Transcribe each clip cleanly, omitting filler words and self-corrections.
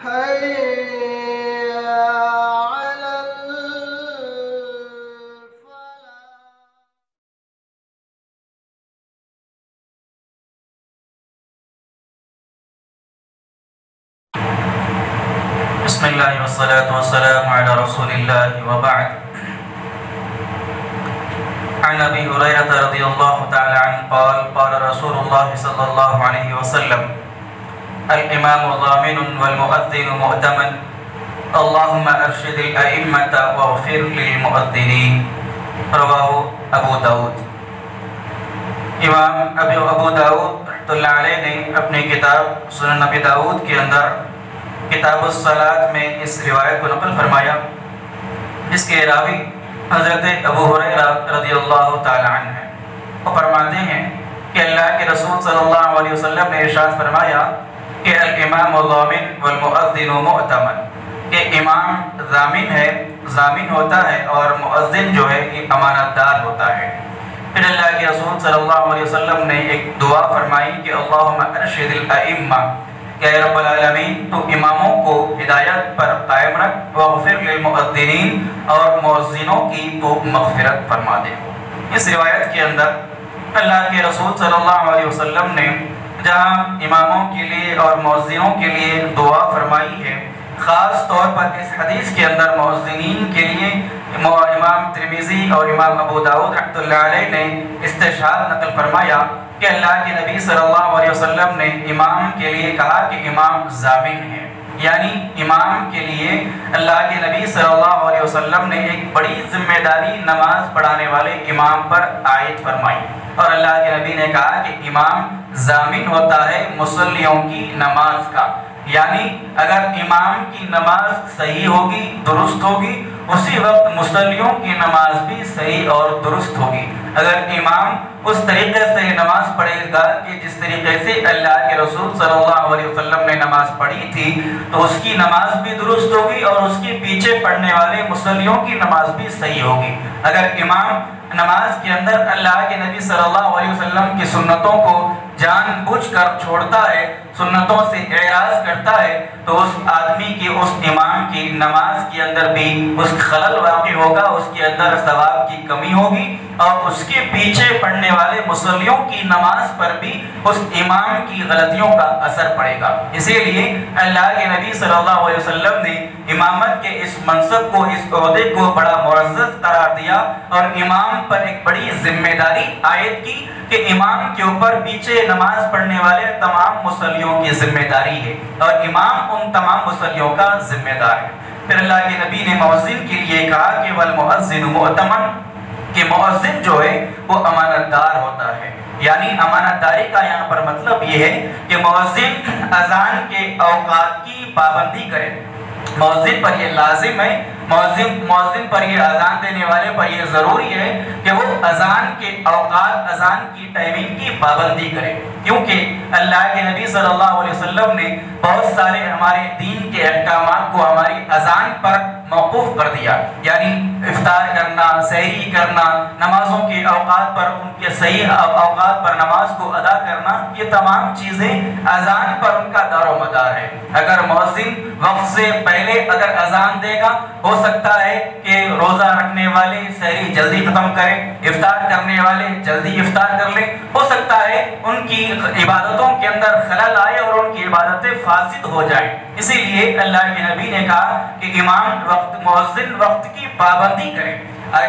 حي على الفلاح. بسم اللہ والصلاة والسلام على رسول اللہ وبعد. عن ابی ہریرہ رضی اللہ تعالی عنہ قال قال رسول اللہ صلی اللہ علیہ وسلم الامام ضامن والمؤذن مؤتمن اللہم ارشد الائمة واغفر للمؤذنین. رواہ ابو داود. امام ابو داود رحمۃ اللہ علیہ نے اپنی کتاب سنن ابی داود کے اندر کتاب الصلاۃ میں اس روایت کو نقل فرمایا، جس کے راوی حضرت ابو ہریرہ رضی اللہ تعالی عنہ ہیں. وہ فرماتے ہیں کہ اللہ کے رسول صلی اللہ علیہ وسلم نے ارشاد فرمایا کہ الامام ضامن والمؤذن مؤتمن، کہ امام ضامن ہے، ضامن ہوتا ہے، اور مؤذن جو ہے یہ امانت دار ہوتا ہے. پھر اللہ کے رسول صلی اللہ علیہ وسلم نے ایک دعا فرمائی کہ اللہم ارشد الائمہ، کہ اے رب العالمین تو اماموں کو ہدایت پر قائم رکھ، واغفر للمؤذنین اور مؤذنوں کی تو مغفرت فرما دے. اس روایت کے اندر اللہ کے رسول صلی اللہ علیہ وسلم نے جہاں اماموں کے لیے اور مؤذنوں کے لیے دعا فرمائی ہے، خاص طور پر اس حدیث کے اندر مؤذنین کے لیے امام ترمذی اور امام ابو داود رحمۃ اللہ علیہ نے استشہاد نقل فرمایا کہ اللہ کے نبی صلی اللہ علیہ وسلم نے امام کے لیے کہا کہ امام ضامن ہے، یعنی امام کے لیے اللہ کے نبی صلی اللہ علیہ وسلم نے ایک بڑی ذمہ داری نماز پڑھانے والے امام پر عائد فرمائی، اور اللہ کے نبی نے کہا کہ امام ضامن ہوتا ہے مصلیوں کی نماز کا. یعنی اگر امام کی نماز صحیح ہوگی، درست ہوگی، اسی وقت مصلیوں کی نماز بھی صحیح اور درست ہوگی. اگر امام اس طریقے سے نماز پڑھے گا کہ جس طریقے سے اللہ کے رسول صلی اللہ علیہ وسلم نے نماز پڑھی تھی، تو اس کی نماز بھی درست ہوگی اور اس کے پیچھے پڑھنے والے مصلیوں کی نماز بھی صحیح ہوگی. اگر امام نماز کے اندر اللہ کے نبی صلی اللہ علیہ وسلم کی سنتوں کو جان بوجھ کر چھوڑتا ہے، سنتوں سے اعراض کرتا ہے، تو اس آدمی کی، اس امام کی نماز کے اندر بھی اس خلل واقع ہوگا، اس کے اندر ثواب کی کمی ہوگی، اور اس کے پیچھے پڑھنے والے مصلیوں کی نماز پر بھی اس امام کی غلطیوں کا اثر پڑے گا. اسی لیے اللہ کے نبی صلی اللہ علیہ وسلم نے امامت کے اس منصب کو، اس عہدے کو بڑا معزز قرار دیا، اور امام پر ایک بڑی ذمہ داری عائد کی کہ امام کے اوپر پیچھے نماز پڑھنے والے تمام مصلیوں کی ذمہ داری ہے، اور امام ان تمام مصلیوں کا ذمہ دار ہے. پھر اللہ کے نبی نے مؤذن کے لیے کہا کہ والمؤذن مؤتمن، کہ مؤذن جو ہے وہ امانت دار ہوتا ہے. یعنی امانت داری کا یہاں پر مطلب یہ ہے کہ مؤذن اذان کے اوقات کی پابندی کرے. مؤذن پر یہ لازم ہے، مؤذن پر یہ اذان دینے والے پر یہ ضروری ہے کہ وہ اذان کے اوقات، اذان کی ٹائمنگ کی پابندی کرے، کیونکہ اللہ کے نبی صلی اللہ علیہ وسلم نے بہت سارے ہمارے دین کے احکامات کو ہماری اذان پر موقوف کر دیا. یعنی افطار کرنا، سحری کرنا، نمازوں کے اوقات پر، ان کے صحیح اوقات پر نماز کو ادا کرنا، یہ تمام چیزیں اذان پر ان کا دار و مدار ہے. اگر مؤذن وقت سے پہلے اگر اذان دے گا، ہو سکتا ہے کہ روزہ رکھنے والے سحری جلدی ختم کریں، افطار کرنے والے جلدی افطار کر لیں، ہو سکتا ہے ان کی عبادتوں کے اندر خلل آئے اور ان کی عبادتیں فاسد ہو جائیں. اسی لیے اللہ کے نبی نے کہا کہ امام مؤذن وقت کی پابندی کرے،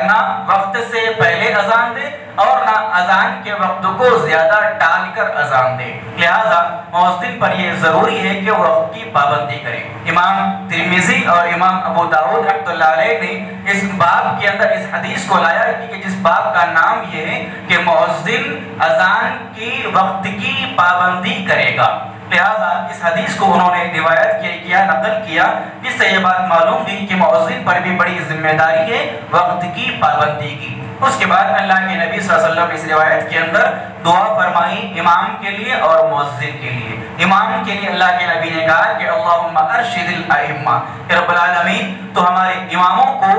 نہ وقت سے پہلے اذان دے اور نہ اذان کے وقت کو زیادہ ٹال کر اذان دے. لہذا مؤذن پر یہ ضروری ہے کہ وہ وقت کی پابندی کرے. امام ترمذی اور امام ابو داود رحمۃ اللہ علیہ نے اس باب کے اندر اس حدیث کو لایا کہ جس باب کا نام یہ ہے کہ مؤذن اذان کی وقت کی پابندی کرے گا. لہذا اس حدیث کو انہوں نے روایت کیا، نقل کیا، جس سے یہ بات معلوم ہوئی کہ مؤذن پر بھی بڑی ذمہ داری ہے وقت کی پابندی کی. اس کے بعد اللہ کے نبی صلی اللہ علیہ وسلم اس روایت کے اندر دعا فرمائی امام کے لیے اور مؤذن کے لیے. امام کے لیے اللہ کے نبی نے کہا کہ اللہم ارشد الائمہ، کہ رب العالمین تو ہمارے اماموں کو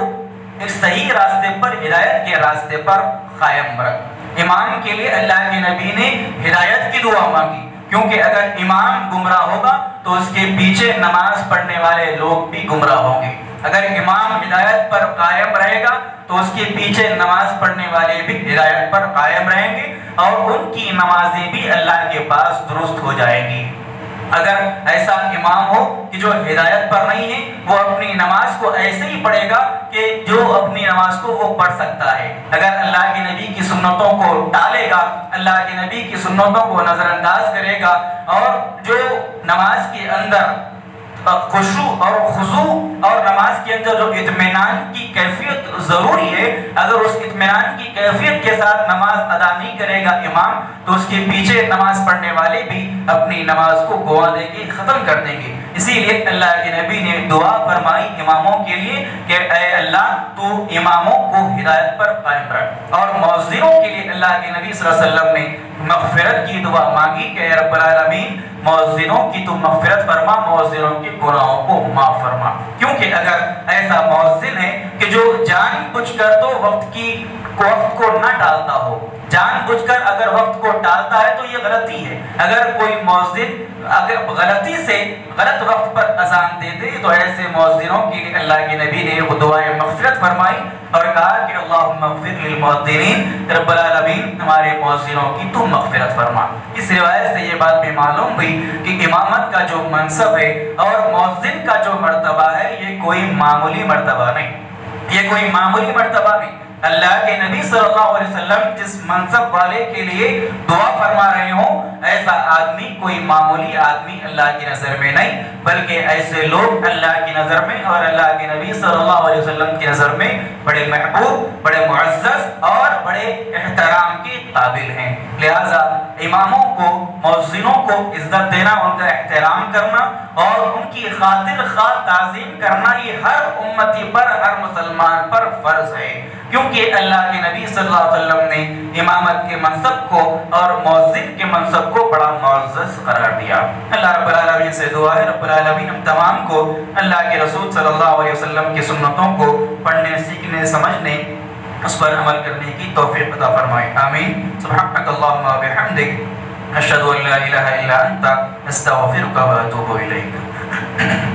ایک صحیح راستے پر، ہدایت کے راستے پر قائم رکھ. امام کے لیے اللہ کے نبی نے ہدایت کی دعا مانگی، کیونکہ اگر امام گمراہ ہوگا تو اس کے پیچھے نماز پڑھنے والے لوگ بھی گمراہ ہوں گے۔ اگر امام ہدایت پر قائم رہے گا تو اس کے پیچھے نماز پڑھنے والے بھی ہدایت پر قائم رہیں گے اور ان کی نمازیں بھی اللہ کے پاس درست ہو جائیں گی۔ اگر ایسا امام ہو کہ جو ہدایت پر نہیں ہے، وہ اپنی نماز کو ایسے ہی پڑھے گا کہ جو اپنی نماز کو وہ پڑھ سکتا ہے، اگر اللہ کے نبی کی سنتوں کو ٹالے گا، اللہ کے نبی کی سنتوں کو نظر انداز کرے گا، اور جو نماز کے اندر خشوع اور خضوع اور نماز کے اندر جو اطمینان کی کیفیت ضروری ہے، اگر اس اطمینان کی کیفیت کے ساتھ نماز ادا نہیں کرے گا امام، تو اس کے پیچھے نماز پڑھنے والے بھی اپنی نماز کو گوا دیں گے، ختم کر دیں گے۔ اسی لیے اللہ کے نبی نے دعا فرمائی اماموں کے لیے کہ اے اللہ تو اماموں کو ہدایت پر قائم رکھ، اور مؤذنوں کے لیے اللہ کے نبی صلی اللہ علیہ وسلم نے مغفرت کی دعا مانگی کہ اے رب العالمین مؤذنوں کی تو مغفرت فرما، مؤذنوں کے گناہوں کو معاف فرما۔ کیونکہ اگر ایسا مؤذن ہے کہ جو جان بوجھ کر تو وقت کو نہ ٹالتا ہو، جان بوجھ کر اگر وقت کو ٹالتا ہے تو یہ غلطی ہے۔ اگر کوئی مؤذن اگر غلطی سے غلط وقت پر اذان دے دے تو ایسے مؤذنوں کے لیے اللہ کے نبی نے وہ دعائے مغفرت فرمائی اور کہا کہ اللہم اغفر للمؤذنین، رب العالمین ہمارے مؤذنوں کی تو مغفرت فرما۔ اس روایت سے یہ بات بھی معلوم ہوئی کہ امامت کا جو منصب ہے اور مؤذن کا جو مرتبہ ہے یہ کوئی معمولی مرتبہ نہیں، یہ کوئی معمولی مرتبہ نہیں۔ اللہ کے نبی صلی اللہ علیہ وسلم جس منصب والے کے لیے دعا فرما رہے ہوں، ایسا آدمی کوئی معمولی آدمی اللہ کی نظر میں نہیں، بلکہ ایسے لوگ اللہ کی نظر میں اور اللہ کے نبی صلی اللہ علیہ وسلم کی نظر میں بڑے محبوب، بڑے معزز اور بڑے احترام کے قابل ہیں۔ لہذا اماموں کو، مؤذنوں کو عزت دینا، ان کا احترام کرنا اور ان کی خاطر خواہ تعظیم کرنا یہ ہر امتی پر، ہر مسلمان پر فرض ہے، کیونکہ اللہ کے نبی صلی اللہ علیہ وسلم نے امامت کے منصب کو اور مؤذن کے منصب کو بڑا معزز قرار دیا۔ اللہ رب العالمین سے دعا ہے رب العالمین ہم تمام کو اللہ کے رسول صلی اللہ علیہ وسلم کی سنتوں کو پڑھنے، سیکھنے، سمجھنے، اس پر عمل کرنے کی توفیق عطا فرمائے، آمین۔ سبحانک اللہم و بحمدک، اشہد ان لا الہ الا انت، استغفرک و اتوب الیک۔